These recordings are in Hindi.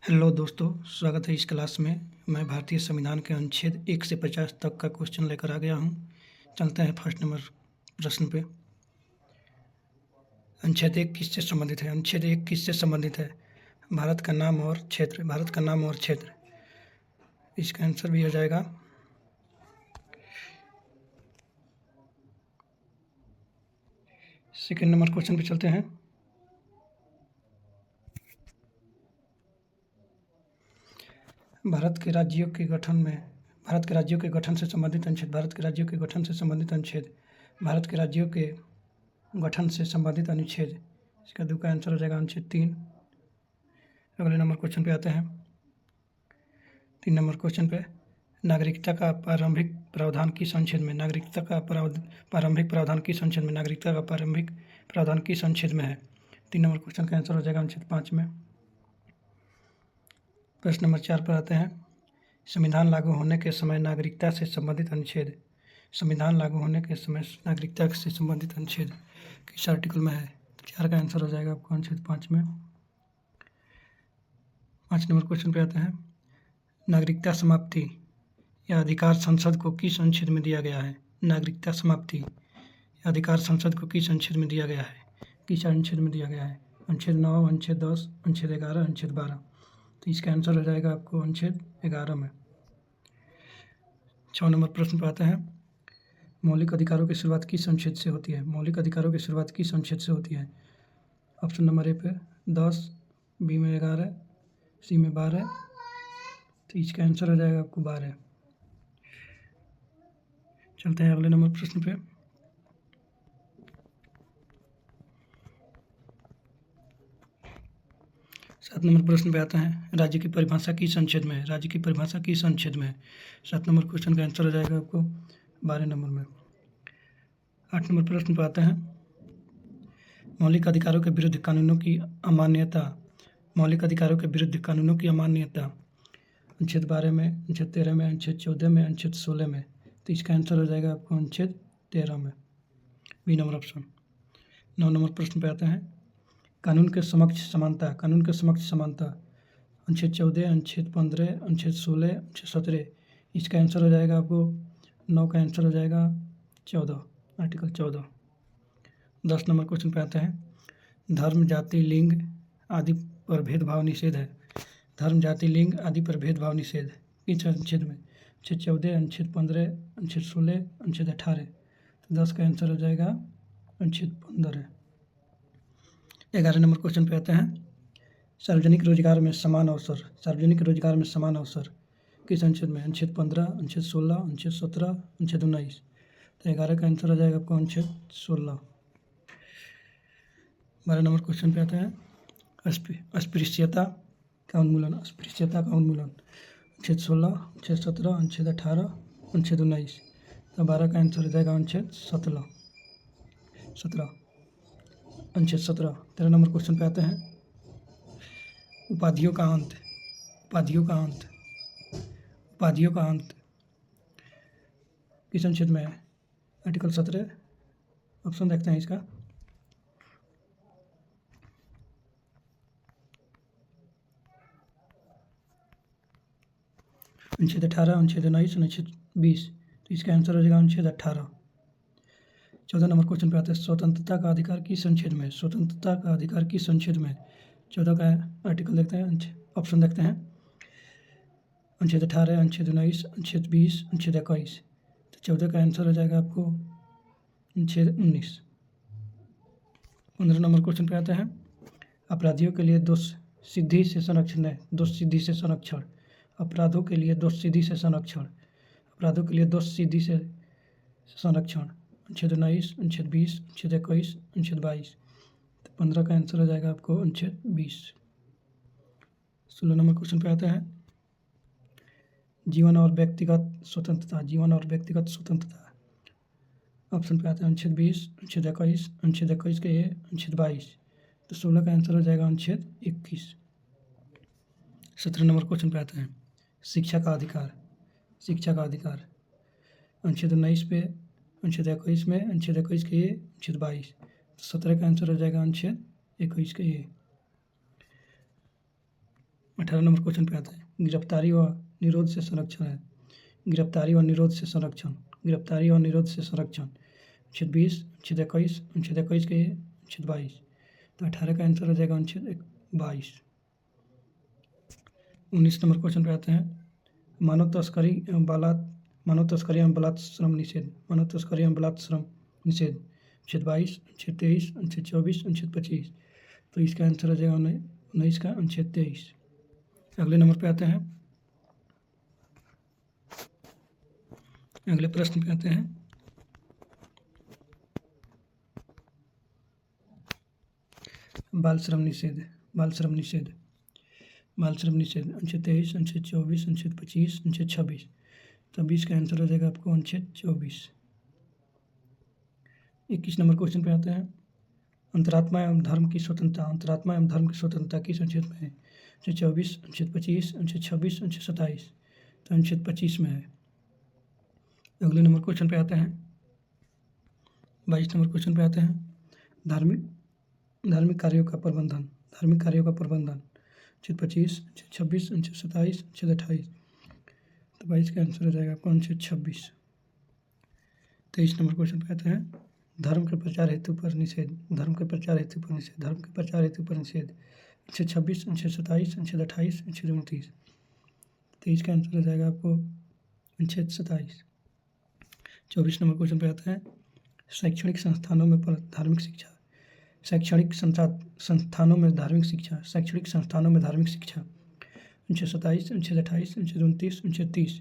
हेलो दोस्तों, स्वागत है इस क्लास में। मैं भारतीय संविधान के अनुच्छेद 1 से 50 तक का क्वेश्चन लेकर आ गया हूँ। चलते हैं फर्स्ट नंबर प्रश्न पे। अनुच्छेद 1 किससे संबंधित है? अनुच्छेद 1 किससे संबंधित है? भारत का नाम और क्षेत्र। भारत का नाम और क्षेत्र, इसका आंसर भी हो जाएगा सेकेंड नंबर क्वेश्चन पे चलते हैं। भारत के राज्यों के गठन से संबंधित अनुच्छेद। भारत के राज्यों के गठन से संबंधित अनुच्छेद। भारत के राज्यों के गठन से संबंधित अनुच्छेद, इसका दो का आंसर हो जाएगा अनुच्छेद 3। अगले नंबर क्वेश्चन पे आते हैं। 3 नंबर क्वेश्चन पे, नागरिकता का प्रारंभिक प्रावधान किस अनुच्छेद में? नागरिकता का प्रारंभिक प्रावधान किस अनुच्छेद में? नागरिकता का प्रारंभिक प्रावधान किस अनुच्छेद में है? 3 नंबर क्वेश्चन का आंसर हो जाएगा अनुच्छेद 5 में। प्रश्न नंबर 4 पर आते हैं। संविधान लागू होने के समय नागरिकता से संबंधित अनुच्छेद। संविधान लागू होने के समय नागरिकता से संबंधित अनुच्छेद किस आर्टिकल में है? तो 4 का आंसर हो जाएगा आपको अनुच्छेद 5 में। 5 नंबर क्वेश्चन पे आते हैं। नागरिकता समाप्ति या अधिकार संसद को किस अनुच्छेद में दिया गया है? नागरिकता समाप्ति या अधिकार संसद को किस अनुच्छेद में दिया गया है? किस अनुच्छेद में दिया गया है? अनुच्छेद 9, अनुच्छेद 10, अनुच्छेद 11, अनुच्छेद 12। तो इसका आंसर हो जाएगा आपको अनुच्छेद 11 में। 6 नंबर प्रश्न पर आते हैं। मौलिक अधिकारों की शुरुआत किस अनुच्छेद से होती है? मौलिक अधिकारों की शुरुआत किस अनुच्छेद से होती है? ऑप्शन नंबर ए पे 10, बी में 11, सी में 12। तो इसका आंसर हो जाएगा आपको 12। चलते हैं अगले नंबर प्रश्न पे। सात नंबर प्रश्न पे आता है। राज्य की परिभाषा किस अनुच्छेद में है? राज्य की परिभाषा किस अनुच्छेद में है? 7 नंबर क्वेश्चन का आंसर हो जाएगा आपको 12 नंबर में। 8 नंबर प्रश्न पे आता है। मौलिक अधिकारों के विरुद्ध कानूनों की अमान्यता। मौलिक अधिकारों के विरुद्ध कानूनों की अमान्यता अनुच्छेद 12 में, अनुच्छेद 13 में, अनुच्छेद 14 में, अनुच्छेद 16 में। तो इसका आंसर हो जाएगा आपको अनुच्छेद 13 में, बी नंबर ऑप्शन। 9 नंबर प्रश्न पे आते हैं। कानून के समक्ष समानता। कानून के समक्ष समानता अनुच्छेद 14, अनुच्छेद 15, अनुच्छेद 16, अनुच्छेद 17। इसका आंसर हो जाएगा आपको 9 का आंसर हो जाएगा 14, आर्टिकल 14। 10 नंबर क्वेश्चन पे आते हैं। धर्म, जाति, लिंग आदि पर भेदभाव निषेध है। धर्म, जाति, लिंग आदि पर भेदभाव निषेध किस अनुच्छेद में? अनुच्छेद 14, अनुच्छेद 15, अनुच्छेद 16, अनुच्छेद 18। तो 10 का आंसर हो जाएगा अनुच्छेद 15। 11 नंबर क्वेश्चन पे आते हैं। सार्वजनिक रोजगार में समान अवसर। सार्वजनिक रोजगार में समान अवसर किस अनुच्छेद में? अनुच्छेद 15, अनुच्छेद 16, अनुच्छेद 17, अनुच्छेद 19। तो 11 का आंसर हो जाएगा आपको अनुच्छेद 16। 12 नंबर क्वेश्चन पे आता है। अस्पृश्यता का उन्मूलन। अस्पृश्यता का उन्मूलन अनुच्छेद 16, अनुच्छेद 17, अनुच्छेद 18, अनुच्छेद 19। तो 12 का आंसर हो जाएगा अनुच्छेद 17। अनुच्छेद 17। 13 नंबर क्वेश्चन पे आते हैं। उपाधियों का अंत। उपाधियों का अंत। उपाधियों का अंत किस अनुच्छेद में है? आर्टिकल 17। ऑप्शन देखते हैं इसका। अनुच्छेद 18, अनुच्छेद 19, अनुच्छेद 20। तो इसका आंसर हो जाएगा अनुच्छेद 18। 14 नंबर क्वेश्चन पे आते हैं। स्वतंत्रता का अधिकार किस अनुच्छेद में? स्वतंत्रता का अधिकार किस अनुच्छेद में? 14 का आर्टिकल देखते हैं, ऑप्शन देखते हैं। अनुच्छेद 18, अनुच्छेद 19, अनुच्छेद 20, अनुच्छेद 21। तो 14 का आंसर हो जाएगा आपको अनुच्छेद 19। 15 नंबर क्वेश्चन पे आते हैं। अपराधियों के लिए दोष सिद्धि से संरक्षण है। दोष सिद्धि से संरक्षण। अपराधों के लिए दोष सिद्धि से संरक्षण। अपराधों के लिए दोष सिद्धि से संरक्षण अनुच्छेद 19, अनुच्छेद 20, अनुच्छेद 21, अनुच्छेद 22। तो 15 का आंसर हो जाएगा आपको अनुच्छेद 20। 16 नंबर क्वेश्चन पे आता है। जीवन और व्यक्तिगत स्वतंत्रता। जीवन और व्यक्तिगत स्वतंत्रता ऑप्शन पे आते हैं। अनुच्छेद 20, अनुच्छेद 21, अनुच्छेद 21 के ये, अनुच्छेद 22। तो 16 का आंसर हो जाएगा अनुच्छेद 21। 17 नंबर क्वेश्चन पे आते हैं। शिक्षा का अधिकार। शिक्षा का अधिकार अनुच्छेद 19 पे, अनुच्छेद 21 में, अनुच्छेद 21 के ये, अनुच्छेद 22। तो 17 का आंसर हो जाएगा अनुच्छेद 21 के ये। 18 नंबर क्वेश्चन पे आता है, गिरफ्तारी व निरोध से संरक्षण है। गिरफ्तारी व निरोध से संरक्षण, गिरफ्तारी व निरोध से संरक्षण, अनुच्छेद 20, अनुच्छेद 21, अनुच्छेद 21 के अनुच्छेद 22। तो 18 का आंसर हो जाएगा अनुच्छेद 22। 19 नंबर क्वेश्चन पे आते हैं, मानव तस्करी एवं बलात्श्रम निषेध, मानव तस्करी एवं बलात्श्रम निषेध, अनुच्छेद 22, अनुच्छेद 23, अनुच्छेद 24, अनुच्छेद 25। तो इसका आंसर हो जाएगा 19 का अनुच्छेद 23। अगले नंबर पे आते हैं, अगले प्रश्न पे आते हैं, बाल श्रम निषेध, बाल श्रम निषेध, बाल श्रम निषेध, अनुच्छेद 23, अनुच्छेद 24, अनुच्छेद 25, अनुच्छेद 26। तो 20 का आंसर हो जाएगा आपको अनुच्छेद 24। 21 नंबर क्वेश्चन पे आते हैं, अंतरात्मा एवं धर्म की स्वतंत्रता, अंतरात्मा एवं धर्म की स्वतंत्रता किस अनुच्छेद में है? अनुच्छेद 24, अनुच्छेद 25, अनुच्छेद 26, अनुच्छेद 27। तो अनुच्छेद 25 में है। अगले नंबर क्वेश्चन पे आते हैं, 22 नंबर क्वेश्चन पे आते हैं, धार्मिक कार्यों का प्रबंधन, धार्मिक कार्यों का प्रबंधन, अनुच्छेद 25, अनुच्छेद 26, अनुच्छेद 27, अनुच्छेद 28। तो 22 का आंसर हो जाएगा आपको अनुच्छेद 26। 23 नंबर क्वेश्चन पे आते हैं, धर्म के प्रचार हेतु पर निषेध, धर्म के प्रचार हेतु पर निषेध, धर्म के प्रचार हेतु पर निषेध, अनुच्छेद 26, अनुच्छेद 27, अनुच्छेद 28, अनुच्छेद 29। 23 का आंसर हो जाएगा आपको अनुच्छेद 27। 24 नंबर क्वेश्चन पे आता है, शैक्षणिक संस्थानों में धार्मिक शिक्षा, शैक्षणिक संस्थानों में धार्मिक शिक्षा, शैक्षणिक संस्थानों में धार्मिक शिक्षा, अनुच्छेद 27, अनुच्छेद 28, अनुच्छेद 29, अनुच्छेद 30।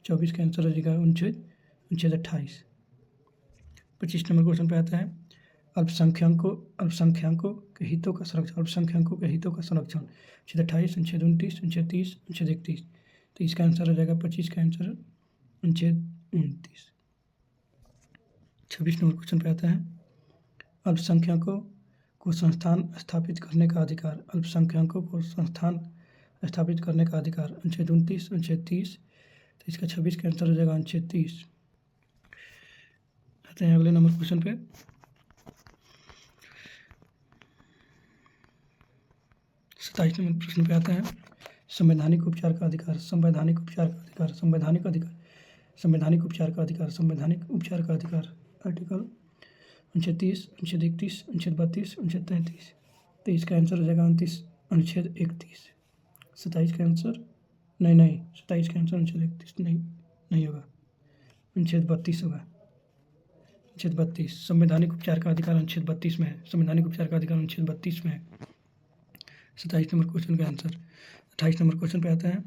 24 का आंसर हो जाएगा अनुच्छेद 28। 25 नंबर क्वेश्चन पे आता है, अल्पसंख्यकों के हितों का संरक्षण, अल्पसंख्यकों के हितों का संरक्षण, अनुच्छेद 28, अनुच्छेद 29, अनुच्छेद 30, अनुच्छेद 31। तो इसका आंसर हो जाएगा 25 का आंसर अनुच्छेद 29। 26 नंबर क्वेश्चन पे आता है, अल्पसंख्यकों को संस्थान स्थापित करने का अधिकार, अल्पसंख्यकों को संस्थान स्थापित करने का अधिकार, अनुच्छेद 29, अनुच्छेद 30। तो इसका 26 का आंसर हो जाएगा अनुच्छेद 30। आते हैं अगले नंबर क्वेश्चन पे, सत्ताईस नंबर प्रश्न पे आता है, संवैधानिक उपचार का अधिकार, संवैधानिक उपचार का अधिकार, संवैधानिक अधिकार, संवैधानिक उपचार का अधिकार, संवैधानिक उपचार का अधिकार, आर्टिकल अनुच्छेद 30, अनुच्छेद 31, अनुच्छेद 32, अनुच्छेद 33। तो इसका आंसर हो जाएगा अनुच्छेद 31। 27 का आंसर नहीं 27 का आंसर अनुच्छेद 31 नहीं होगा, अनुच्छेद 32 होगा, अनुच्छेद 32। संवैधानिक उपचार का अधिकार अनुच्छेद 32 में है, संवैधानिक उपचार का अधिकार अनुच्छेद 32 में है। 27 नंबर क्वेश्चन का आंसर। 28 नंबर क्वेश्चन पे आता है,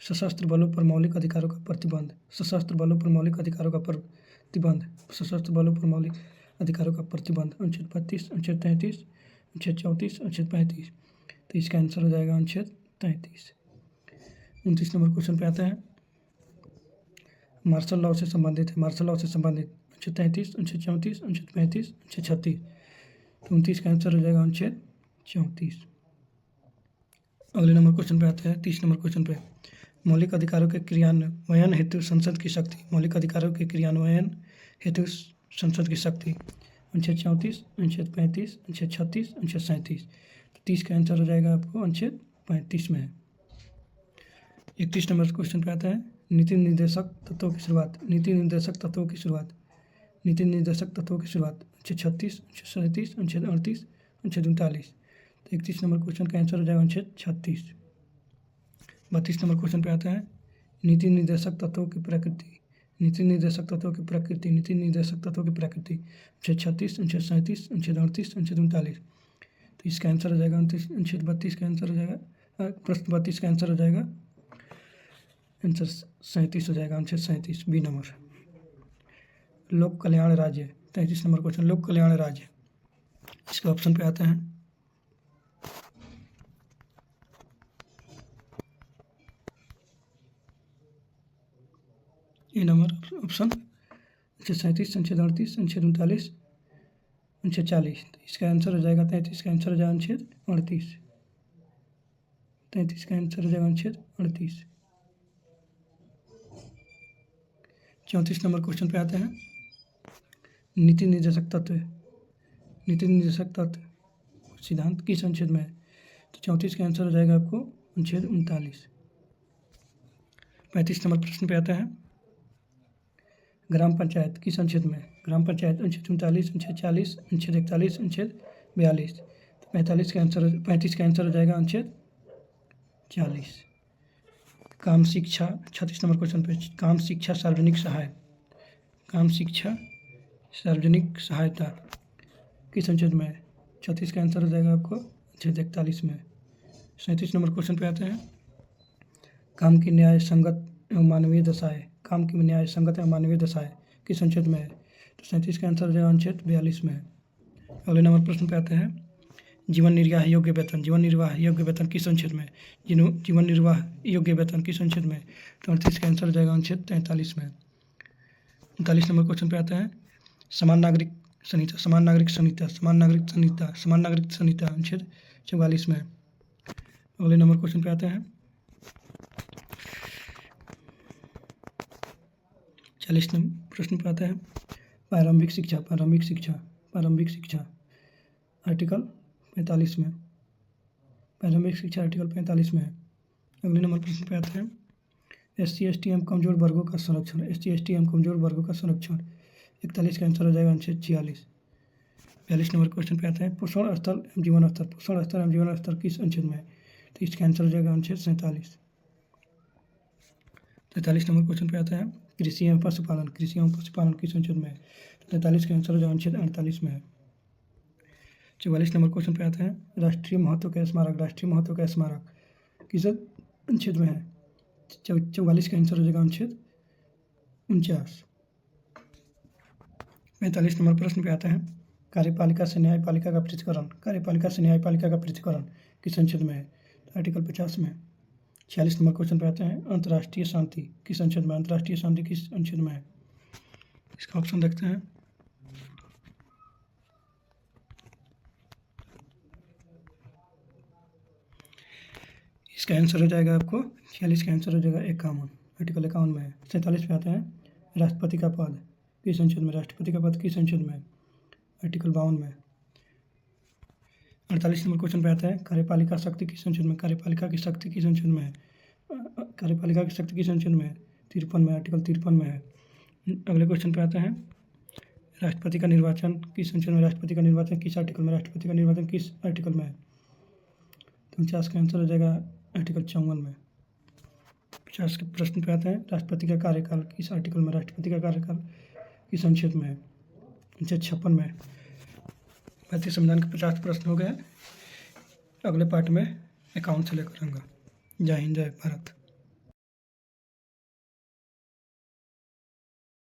सशस्त्र बलों पर मौलिक अधिकारों का प्रतिबंध, सशस्त्र बलों पर मौलिक अधिकारों का प्रतिबंध, सशस्त्र बलों पर मौलिक अधिकारों का प्रतिबंध, अनुच्छेद 32, अनुच्छेद 33, अनुच्छेद 34, अनुच्छेद 35। तो इसका आंसर हो जाएगा अनुच्छेद 33। 29 नंबर क्वेश्चन पे आता है, मार्शल लॉ से संबंधित है, मार्शल लॉ से संबंधित, अनुच्छेद 33, अनुच्छेद 34, अनुच्छेद 35, अनुच्छेद 36। तो 29 का आंसर हो जाएगा अनुच्छेद 34। अगले नंबर क्वेश्चन पे आते हैं, 30 नंबर क्वेश्चन पे, मौलिक अधिकारों के क्रियान्वयन हेतु संसद की शक्ति, मौलिक अधिकारों के क्रियान्वयन हेतु संसद की शक्ति, अनुच्छेद 34, अनुच्छेद 35, अनुच्छेद 36, अनुच्छेद 37। तो 30 का आंसर हो जाएगा आपको अनुच्छेद 35 में है। 31 नंबर क्वेश्चन पे आता है, नीति निर्देशक तत्वों की शुरुआत, नीति निर्देशक तत्वों की शुरुआत, नीति निर्देशक तत्वों की शुरुआत, अनुच्छेद 36, अनुच्छेद 37, अनुच्छेद 38, अनुच्छेद 39। तो 31 नंबर क्वेश्चन का आंसर हो जाएगा अनुच्छेद 36। 32 नंबर क्वेश्चन पे आता है, नीति निर्देशक तत्वों की प्रकृति, नीति निर्देशक तत्वों की प्रकृति, नीति निर्देशक तत्वों की प्रकृति, अनुच्छेद 36, अनुच्छेद 37, अनुच्छेद 38, अनुच्छेद 39। तो इसका आंसर हो जाएगा अनुच्छेद 32 का आंसर हो जाएगा, प्रश्न 32 का आंसर हो जाएगा आंसर 37 हो जाएगा, अनुच्छेद 37 बी नंबर। लोक कल्याण राज्य, 33 नंबर क्वेश्चन, लोक कल्याण राज्य, इसके ऑप्शन पे आते हैं, ए नंबर ऑप्शन अनुच्छेद 37, अनुच्छेद 38, अनुच्छेद 39, अनुच्छेद 40। तो इसका आंसर हो जाएगा 33 का आंसर हो जाएगा अनुच्छेद 38। 33 का आंसर हो जाएगा अनुच्छेद 38। 34 नंबर क्वेश्चन पे आते हैं, नीति निर्देशक तत्व, नीति निर्देशक तत्व सिद्धांत किस अनुच्छेद में है? तो 34 का आंसर हो जाएगा आपको अनुच्छेद 39। 35 नंबर प्रश्न पे आता है, ग्राम पंचायत किस अनुच्छेद में है? ग्राम पंचायत अनुच्छेद 39, अनुच्छेद 40, अनुच्छेद 41, अनुच्छेद 42। तो 35 का आंसर हो जाएगा अनुच्छेद 40। काम शिक्षा 36 नंबर क्वेश्चन पे, काम शिक्षा सार्वजनिक सहायता, काम शिक्षा सार्वजनिक सहायता किस अनुच्छेद में है? 36 का आंसर हो जाएगा आपको अनुच्छेद 41 में। 37 नंबर क्वेश्चन पे आते हैं, काम की न्याय संगत एवं मानवीय दशाएं, काम की न्याय संगत एवं मानवीय दशाएं किस अनुच्छेद में है? तो 37 का आंसर हो जाएगा अनुच्छेद 42 में। अगले नंबर प्रश्न पे आते हैं, जीवन निर्वाह योग्य वेतन, जीवन निर्वाह योग्य वेतन किस अनुच्छेद में? जीवन निर्वाह योग्य वेतन किस अनुच्छेद में? तो 38 का आंसर हो जाएगा अनुच्छेद 43 में। 39 नंबर क्वेश्चन पे आता है, समान नागरिक संहिता, समान नागरिक संहिता, समान नागरिक संहिता, समान नागरिक संहिता अनुच्छेद 44 में। अगले नंबर क्वेश्चन पे आते हैं, 40 नंबर प्रश्न पे आता है, प्रारंभिक शिक्षा, प्रारंभिक शिक्षा, प्रारंभिक शिक्षा आर्टिकल 45 में, प्रारंभिक शिक्षा आर्टिकल 45 में है। अगले नंबर प्रश्न पे आते हैं, SC ST एवं कमजोर वर्गों का संरक्षण, SC ST एवं कमजोर वर्गों का संरक्षण 41 का आंसर हो जाएगा अनुच्छेद 46। 42 नंबर क्वेश्चन पे आता है, पोषण स्तर एवं जीवन स्तर, पोषण स्तर एवं जीवन स्तर किस अनुच्छेद में है? तो इसका आंसर हो जाएगा अनुच्छेद 47। 43 नंबर क्वेश्चन पे आता है, कृषि एवं पशुपालन, कृषि एवं पशुपालन किस अनुच्छेद में है? 43 का आंसर हो जाएगा अनुच्छेद 48 में है। 44 नंबर क्वेश्चन पे आता है, राष्ट्रीय महत्व का स्मारक, राष्ट्रीय महत्व का स्मारक किस अनुच्छेद में है? 44 का आंसर हो जाएगा अनुच्छेद 49। 45 नंबर प्रश्न पे आता है, कार्यपालिका से न्यायपालिका का पृथक्करण, कार्यपालिका से न्यायपालिका का पृथक्करण किस अनुच्छेद में है? तो आर्टिकल 50 में। 46 नंबर क्वेश्चन पे आते हैं, अंतर्राष्ट्रीय शांति किस अनुच्छेद में? अंतर्राष्ट्रीय शांति किस अनुच्छेद में है? इसका ऑप्शन देखते हैं, इसका आंसर हो जाएगा आपको 46 का आंसर हो जाएगा 51, आर्टिकल 51 में है। 47 पे आते हैं, राष्ट्रपति का पद किस अनुच्छेद में? राष्ट्रपति का पद किस अनुच्छेद में? आर्टिकल 52 में। 48 नंबर क्वेश्चन पे आता है, कार्यपालिका शक्ति किस अनुच्छेद में? कार्यपालिका की शक्ति किस अनुच्छेद में है? कार्यपालिका की शक्ति किस अनुच्छेद में है? 53 में, आर्टिकल 53 में है। अगले क्वेश्चन पे आते हैं, राष्ट्रपति का निर्वाचन किस अनुच्छेद में? राष्ट्रपति का निर्वाचन किस आर्टिकल में? राष्ट्रपति का निर्वाचन किस आर्टिकल में है? तो 50 का आंसर हो जाएगा आर्टिकल 54 में। 50 के प्रश्न पे आते हैं, राष्ट्रपति का कार्यकाल किस आर्टिकल में? राष्ट्रपति का कार्यकाल किस अनुच्छेद में है? अनुच्छेद 56 में। भारतीय संविधान के 50 प्रश्न हो गए। अगले पार्ट में अकाउंट से लेकर आऊँगा। जय हिंद, जय भारत।